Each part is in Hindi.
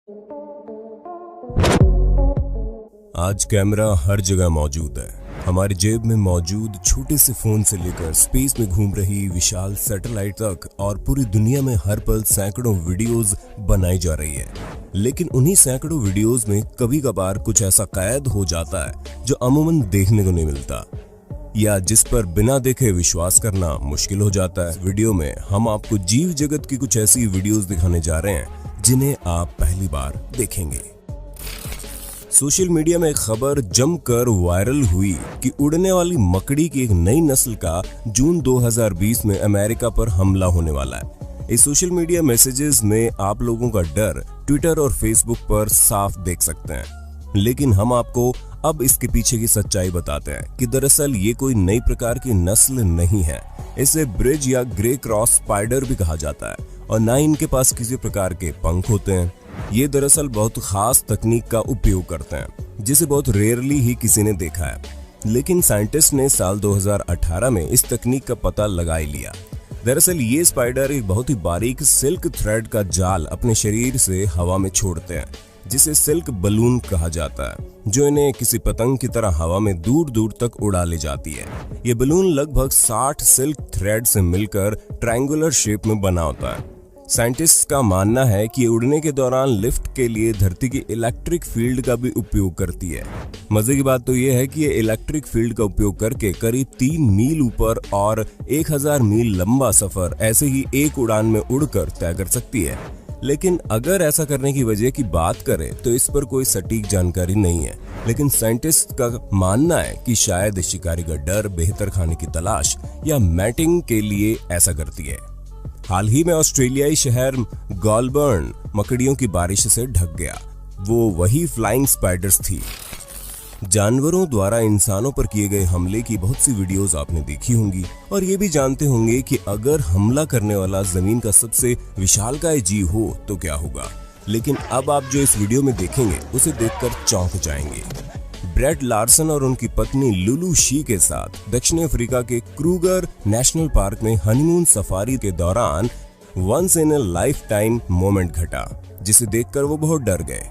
आज कैमरा हर जगह मौजूद है। हमारी जेब में मौजूद छोटे से फोन से लेकर स्पेस में घूम रही विशाल सैटेलाइट तक और पूरी दुनिया में हर पल सैकड़ों वीडियोस बनाई जा रही है। लेकिन उन्हीं सैकड़ों वीडियोस में कभी कभार कुछ ऐसा कैद हो जाता है जो अमूमन देखने को नहीं मिलता या जिस पर बिना देखे विश्वास करना मुश्किल हो जाता है। वीडियो में हम आपको जीव जगत की कुछ ऐसी वीडियोस दिखाने जा रहे हैं जिन्हें आप पहली बार देखेंगे। सोशल मीडिया में एक खबर जमकर वायरल हुई कि उड़ने वाली मकड़ी की एक नई नस्ल का जून 2020 में अमेरिका पर हमला होने वाला है। इस सोशल मीडिया मैसेजेस में आप लोगों का डर ट्विटर और फेसबुक पर साफ देख सकते हैं, लेकिन हम आपको अब इसके पीछे की सच्चाई बताते हैं कि दरअसल ये कोई नई प्रकार की नस्ल नहीं है। इसे ब्रिज या ग्रे क्रॉस स्पाइडर भी कहा जाता है और ना इनके पास किसी प्रकार के पंख होते हैं। ये दरअसल बहुत खास तकनीक का उपयोग करते हैं जिसे बहुत रेयरली ही किसी ने देखा है, लेकिन साइंटिस्ट ने साल 2018 में इस तकनीक का पता लगा ही लिया। दरअसल ये स्पाइडर एक बहुत ही बारीक सिल्क थ्रेड का जाल अपने शरीर से हवा में छोड़ते हैं जिसे सिल्क बलून कहा जाता है, जो इन्हें किसी पतंग की तरह हवा में दूर दूर तक उड़ा ले जाती है। ये बलून लगभग 60 सिल्क थ्रेड से मिलकर ट्रायंगुलर शेप में बना होता है। साइंटिस्ट का मानना है कि ये उड़ने के दौरान लिफ्ट के लिए धरती की इलेक्ट्रिक फील्ड का भी उपयोग करती है। मजे की बात तो ये है कि ये इलेक्ट्रिक फील्ड का उपयोग करके करीब 3 मील ऊपर और 1000 मील लंबा सफर ऐसे ही एक उड़ान में उड़कर तय कर सकती है। लेकिन अगर ऐसा करने की वजह की बात करें तो इस पर कोई सटीक जानकारी नहीं है, लेकिन साइंटिस्ट का मानना है कि शायद शिकारी का डर, बेहतर खाने की तलाश या मैटिंग के लिए ऐसा करती है। हाल ही में ऑस्ट्रेलियाई शहर गोलबर्न मकड़ियों की बारिश से ढक गया। वो वही फ्लाइंग स्पाइडर्स थी। जानवरों द्वारा इंसानों पर किए गए हमले की बहुत सी वीडियोस आपने देखी होंगी और ये भी जानते होंगे कि अगर हमला करने वाला जमीन का सबसे विशालकाय जीव हो तो क्या होगा। लेकिन अब आप जो इस वीडियो में देखेंगे उसे देखकर चौंक जाएंगे। ब्रेट लार्सन और उनकी पत्नी लुलू शी के साथ दक्षिण अफ्रीका के क्रूगर नेशनल पार्क में हनीमून सफारी के दौरान once in a lifetime moment घटा, जिसे देखकर वो बहुत डर गए।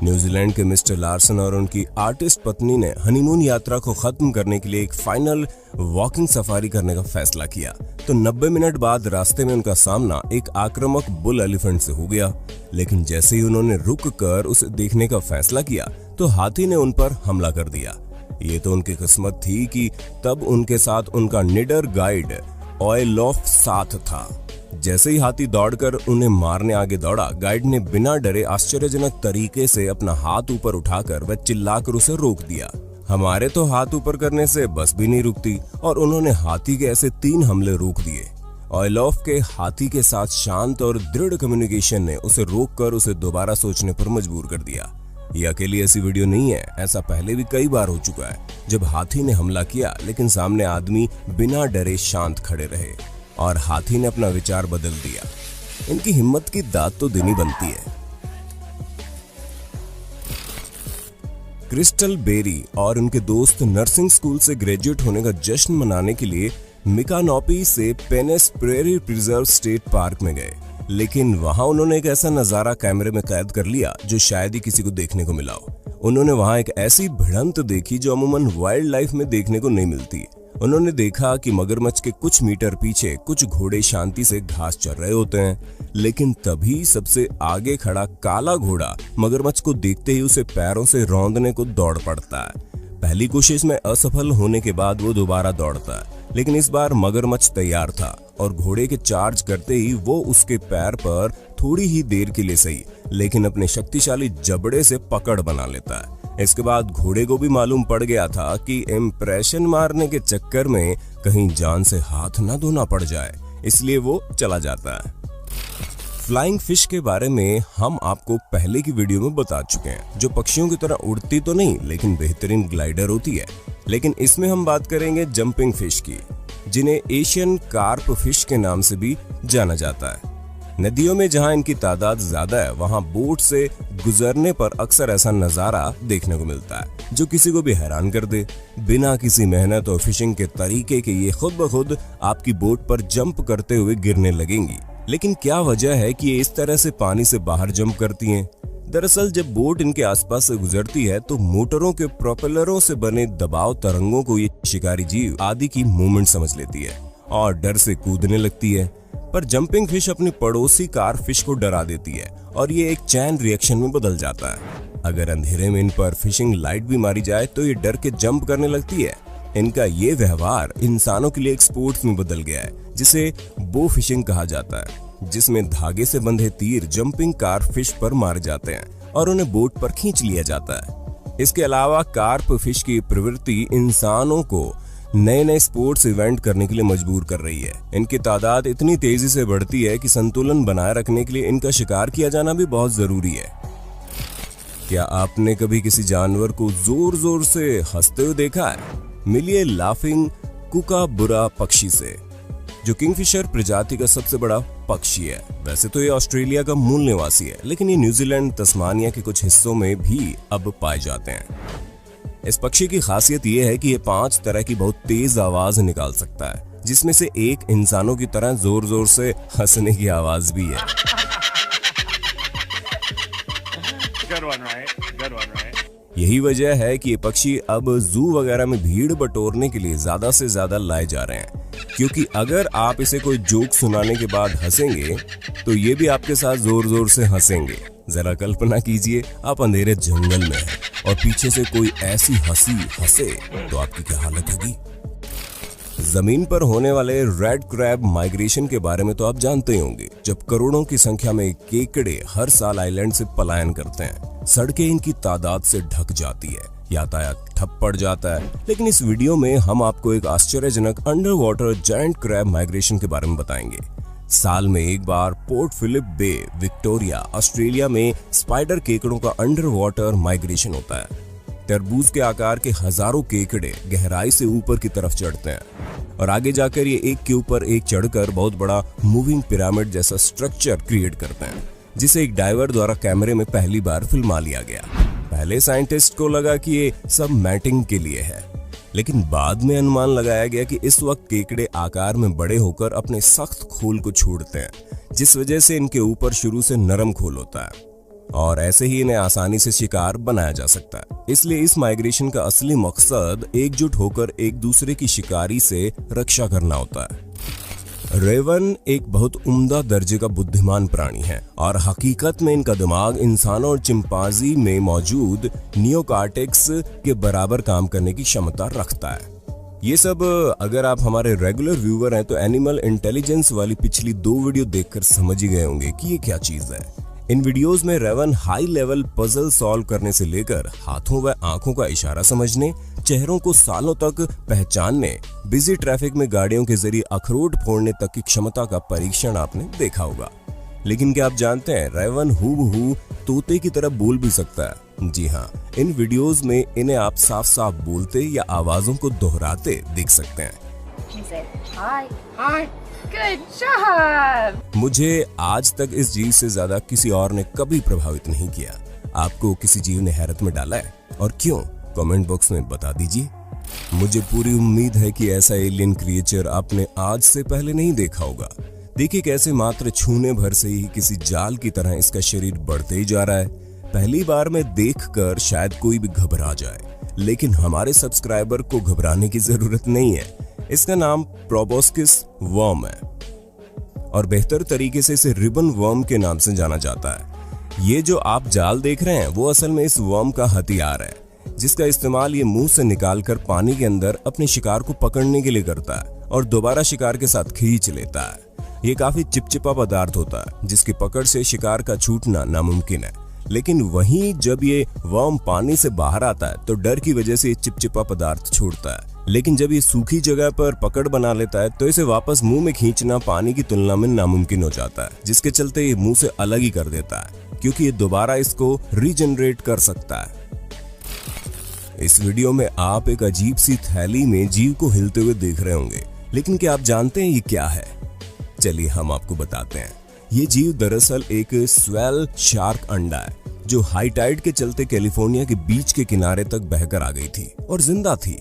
न्यूजीलैंड के मिस्टर लार्सन और उनकी आर्टिस्ट पत्नी ने हनीमून यात्रा को खत्म करने के लिए एक फाइनल वॉकिंग सफारी करने का फैसला किया, तो 90 मिनट बाद रास्ते में उनका सामना एक आक्रामक बुल एलिफेंट से हो गया। लेकिन जैसे ही उन्होंने रुक कर उसे देखने का फैसला किया तो हाथी ने उन पर हमला कर दिया। ये तो उनकी किस्मत थी कि तब उनके साथ उनका निडर गाइड ओयलॉफ साथ था। जैसे ही हाथी दौड़कर उन्हें मारने आगे दौड़ा, गाइड ने बिना डरे आश्चर्यजनक तरीके से अपना हाथ ऊपर उठाकर व चिल्लाकर उसे रोक दिया। हमारे तो हाथ ऊपर करने से बस भी नहीं रुकती और उन्होंने हाथी के ऐसे 3 हमले रोक दिए। ओयलॉफ के हाथी के साथ शांत और दृढ़ कम्युनिकेशन ने उसे रोककर उसे दोबारा सोचने पर मजबूर कर दिया। ये अकेली ऐसी वीडियो नहीं है, ऐसा पहले भी कई बार हो चुका है जब हाथी ने हमला किया लेकिन सामने आदमी बिना डरे शांत खड़े रहे और हाथी ने अपना विचार बदल दिया। इनकी हिम्मत की दाद तो देनी बनती है। क्रिस्टल बेरी और उनके दोस्त नर्सिंग स्कूल से ग्रेजुएट होने का जश्न मनाने के लिए मिकानोपी से पेनेस प्रेरी प्रिजर्व स्टेट पार्क में गए, लेकिन वहां उन्होंने एक ऐसा नजारा कैमरे में कैद कर लिया जो शायद ही किसी को देखने को मिला हो। उन्होंने वहां एक ऐसी भिड़ंत देखी जो अमूमन वाइल्ड लाइफ में देखने को नहीं मिलती। उन्होंने देखा कि मगरमच्छ के कुछ मीटर पीछे कुछ घोड़े शांति से घास चर रहे होते हैं, लेकिन तभी सबसे आगे खड़ा काला घोड़ा मगरमच्छ को देखते ही उसे पैरों से रौंदने को दौड़ पड़ता है। पहली कोशिश में असफल होने के बाद वो दोबारा दौड़ता है, लेकिन इस बार मगरमच्छ तैयार था और घोड़े के चार्ज करते ही वो उसके पैर पर थोड़ी ही देर के लिए सही लेकिन अपने शक्तिशाली जबड़े से पकड़ बना लेता है। इसके बाद घोड़े को भी मालूम पड़ गया था कि इम्प्रेशन मारने के चक्कर में कहीं जान से हाथ न धोना पड़ जाए, इसलिए वो चला जाता है। फ्लाइंग फिश के बारे में हम आपको पहले की वीडियो में बता चुके हैं, जो पक्षियों की तरह उड़ती तो नहीं लेकिन बेहतरीन ग्लाइडर होती है। लेकिन इसमें हम बात करेंगे जंपिंग फिश की, जिन्हें एशियन कार्प फिश के नाम से भी जाना जाता है। नदियों में जहां इनकी तादाद ज्यादा है वहां बोट से गुजरने पर अक्सर ऐसा नजारा देखने को मिलता है जो किसी को भी हैरान कर दे। बिना किसी मेहनत और फिशिंग के तरीके के ये खुद ब खुद आपकी बोट पर जंप करते हुए गिरने लगेंगी। लेकिन क्या वजह है कि ये इस तरह से पानी से बाहर जंप करती हैं? दरअसल जब बोट इनके आसपास से गुजरती है तो मोटरों के प्रोपेलरों से बने दबाव तरंगों को ये शिकारी जीव आदि की मूवमेंट समझ लेती है और डर से कूदने लगती है। पर जंपिंग फिश अपनी पड़ोसी कार फिश को डरा देती है और ये एक चैन रिएक्शन में बदल जाता है। अगर अंधेरे में इन पर फिशिंग लाइट भी मारी जाए तो ये डर के जंप करने लगती है। इनका ये व्यवहार इंसानों के लिए एक स्पोर्ट्स में बदल गया है जिसे बो फिशिंग कहा जाता है, जिसमें धागे से बंधे तीर जंपिंग कार फिश पर मारे जाते हैं और उन्हें बोट पर खींच लिया जाता है। इसके अलावा कार्प फिश की प्रवृत्ति इंसानों को नए नए स्पोर्ट्स इवेंट करने के लिए मजबूर कर रही है। इनकी तादाद इतनी तेजी से बढ़ती है कि संतुलन बनाए रखने के लिए इनका शिकार किया जाना भी बहुत जरूरी है। क्या आपने कभी किसी जानवर को जोर जोर से हंसते हुए देखा है? मिलिए लाफिंग कुकाबुरा पक्षी से, जो किंगफिशर प्रजाति का सबसे बड़ा पक्षी है। वैसे तो ये ऑस्ट्रेलिया का मूल निवासी है, लेकिन ये न्यूजीलैंड, तस्मानिया के कुछ हिस्सों में भी अब पाए जाते हैं। इस पक्षी की खासियत ये है कि ये 5 तरह की बहुत तेज आवाज निकाल सकता है, जिसमें से एक इंसानों की तरह जोर जोर से हंसने की आवाज भी है। यही वजह है कि ये पक्षी अब जू वगैरह में भीड़ बटोरने के लिए ज्यादा से ज्यादा लाए जा रहे हैं, क्योंकि अगर आप इसे कोई जोक सुनाने के बाद हंसेंगे तो ये भी आपके साथ जोर जोर से हंसेंगे। जरा कल्पना कीजिए, आप अंधेरे जंगल में हैं और पीछे से कोई ऐसी हंसी हंसे तो आपकी क्या हालत होगी। जमीन पर होने वाले रेड क्रैब माइग्रेशन के बारे में तो आप जानते ही होंगे। जब करोड़ों की संख्या में केकड़े हर साल आइलैंड से पलायन करते हैं, सड़कें इनकी तादाद से ढक जाती है, यातायात ठप पड़ जाता है। लेकिन इस वीडियो में हम आपको एक आश्चर्यजनक under water giant crab migration के बारे में बताएंगे। साल में एक बार पोर्ट फिलिप बे, विक्टोरिया, ऑस्ट्रेलिया में स्पाइडर केकड़ों का अंडर वाटर माइग्रेशन होता है। तरबूज के आकार के हजारों केकड़े गहराई से ऊपर की तरफ चढ़ते हैं और आगे जाकर ये एक के ऊपर एक चढ़कर बहुत बड़ा मूविंग पिरामिड जैसा स्ट्रक्चर क्रिएट करते हैं, जिसे एक डाइवर द्वारा कैमरे में पहली बार फिल्मा लिया गया। पहले साइंटिस्ट को लगा कि ये सब मैटिंग के लिए है, लेकिन बाद में अनुमान लगाया गया कि इस वक्त केकड़े आकार में बड़े होकर अपने सख्त खोल को छोड़ते हैं, जिस वजह से इनके ऊपर शुरू से नरम खोल होता है और ऐसे ही इन्हें आसानी से शिकार बनाया जा सकता है। इसलिए इस माइग्रेशन का असली मकसद एकजुट होकर एक दूसरे की शिकारी से रक्षा करना होता है। रेवन एक बहुत उम्दा दर्जे का बुद्धिमान प्राणी है और हकीकत में इनका दिमाग इंसानों और चिंपांजी में मौजूद नियोकॉर्टेक्स के बराबर काम करने की क्षमता रखता है। ये सब अगर आप हमारे रेगुलर व्यूअर हैं तो एनिमल इंटेलिजेंस वाली पिछली 2 वीडियो देखकर समझ ही गए होंगे कि ये क्या चीज है। इन वीडियोस में Raven high level puzzle solve करने से लेकर हाथों व आंखों का इशारा समझने, चेहरों को सालों तक पहचानने, बिजी ट्रैफिक में गाड़ियों के जरिए अखरोट फोड़ने तक की क्षमता का परीक्षण आपने देखा होगा। लेकिन क्या आप जानते हैं, रेवन हूबहू तोते की तरह बोल भी सकता है। जी हाँ, इन वीडियोस में इन्हें आप साफ साफ बोलते या आवाजों को दोहराते देख सकते हैं। Good job! मुझे आज तक इस जीव से ज्यादा किसी और ने कभी प्रभावित नहीं किया। आपको किसी जीव ने हैरत में डाला है और क्यों? कमेंट बॉक्स में बता दीजिए। मुझे पूरी उम्मीद है कि ऐसा एलियन क्रिएचर आपने आज से पहले नहीं देखा होगा। देखिए कैसे मात्र छूने भर से ही किसी जाल की तरह इसका शरीर बढ़ते ही जा रहा है। पहली बार में देखकर शायद कोई भी घबरा जाए, लेकिन हमारे सब्सक्राइबर को घबराने की जरूरत नहीं है। इसका नाम प्रोबोस्किस वर्म है और बेहतर तरीके से इसे रिबन वर्म के नाम से जाना जाता है। ये जो आप जाल देख रहे हैं वो असल में इस वर्म का हथियार है, जिसका इस्तेमाल ये मुंह से निकालकर पानी के अंदर अपने शिकार को पकड़ने के लिए करता है और दोबारा शिकार के साथ खींच लेता है। ये काफी चिपचिपा पदार्थ होता है जिसकी पकड़ से शिकार का छूटना नामुमकिन है। लेकिन वहीं जब ये वर्म पानी से बाहर आता है तो डर की वजह से ये चिपचिपा पदार्थ छोड़ता है, लेकिन जब ये सूखी जगह पर पकड़ बना लेता है तो इसे वापस मुंह में खींचना पानी की तुलना में नामुमकिन हो जाता है, जिसके चलते ये मुंह से अलग ही कर देता है, क्योंकि ये दोबारा इसको रीजनरेट कर सकता है। इस वीडियो में आप एक अजीब सी थैली में जीव को हिलते हुए देख रहे होंगे, लेकिन क्या आप जानते हैं ये क्या है? चलिए हम आपको बताते हैं। ये जीव दरअसल एक स्वेल शार्क अंडा है, जो हाई टाइड के चलते कैलिफोर्निया के बीच के किनारे तक बहकर आ गई थी और जिंदा थी।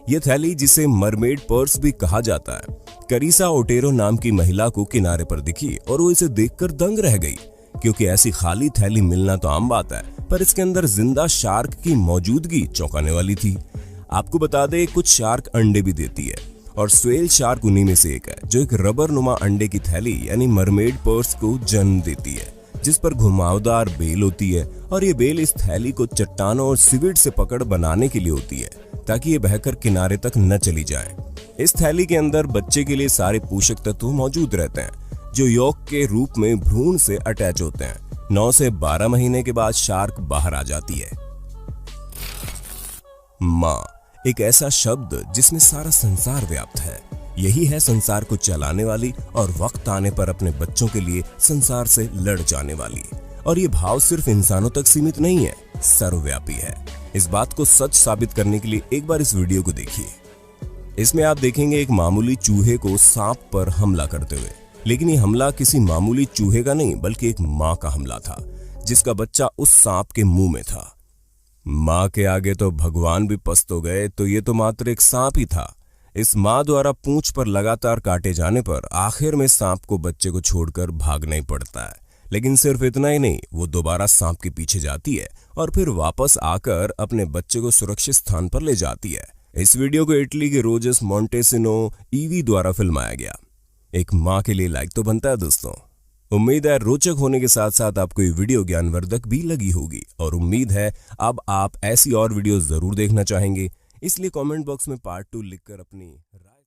ये थैली, जिसे मरमेड पर्स भी कहा जाता है, करीसा ओटेरो नाम की महिला को किनारे पर दिखी और वो इसे देखकर दंग रह गई, क्योंकि ऐसी खाली थैली मिलना तो आम बात है, पर इसके अंदर जिंदा शार्क की मौजूदगी चौंकाने वाली थी। आपको बता दें, कुछ शार्क अंडे भी देती है और स्वेल शार्क उन्हीं में से एक है, जो एक रबर नुमा अंडे की थैली यानी मरमेड पर्स को जन्म देती है, जिस पर घुमावदार बेल होती है। और ये बेल इस थैली को चट्टानों और सीवीड से पकड़ बनाने के लिए होती है, ताकि ये बहकर किनारे तक न चली जाए। इस थैली के अंदर बच्चे के लिए सारे पोषक तत्व मौजूद रहते हैं, जो यौक के रूप में भ्रूण से अटैच होते हैं। 9 से 12 महीने के बाद शार्क बाहर आ जाती है। माँ, एक ऐसा शब्द जिसमें सारा संसार व्याप्त है। यही है संसार को चलाने वाली और वक्त आने पर अपने बच्चों के लिए संसार से लड़ जाने वाली। और ये भाव सिर्फ इंसानों तक सीमित नहीं है, सर्वव्यापी है। इस बात को सच साबित करने के लिए एक बार इस वीडियो को देखिए। इसमें आप देखेंगे एक मामूली चूहे को सांप पर हमला करते हुए, लेकिन ये हमला किसी मामूली चूहे का नहीं बल्कि एक माँ का हमला था, जिसका बच्चा उस सांप के मुंह में था। माँ के आगे तो भगवान भी पस्त हो गए, तो ये तो मात्र एक सांप ही था। इस माँ द्वारा पूंछ पर लगातार काटे जाने पर आखिर में सांप को बच्चे को छोड़कर भागना ही पड़ता है। लेकिन सिर्फ इतना ही नहीं, वो दोबारा सांप के पीछे जाती है और फिर वापस आकर अपने बच्चे को सुरक्षित स्थान पर ले जाती है। इस वीडियो को इटली के रोजस मोंटेसिनो ईवी द्वारा फिल्माया गया। एक माँ के लिए लाइक तो बनता है दोस्तों। उम्मीद है रोचक होने के साथ साथ आपको ये वीडियो ज्ञानवर्धक भी लगी होगी, और उम्मीद है अब आप ऐसी और वीडियो जरूर देखना चाहेंगे। इसलिए कमेंट बॉक्स में पार्ट 2 लिखकर अपनी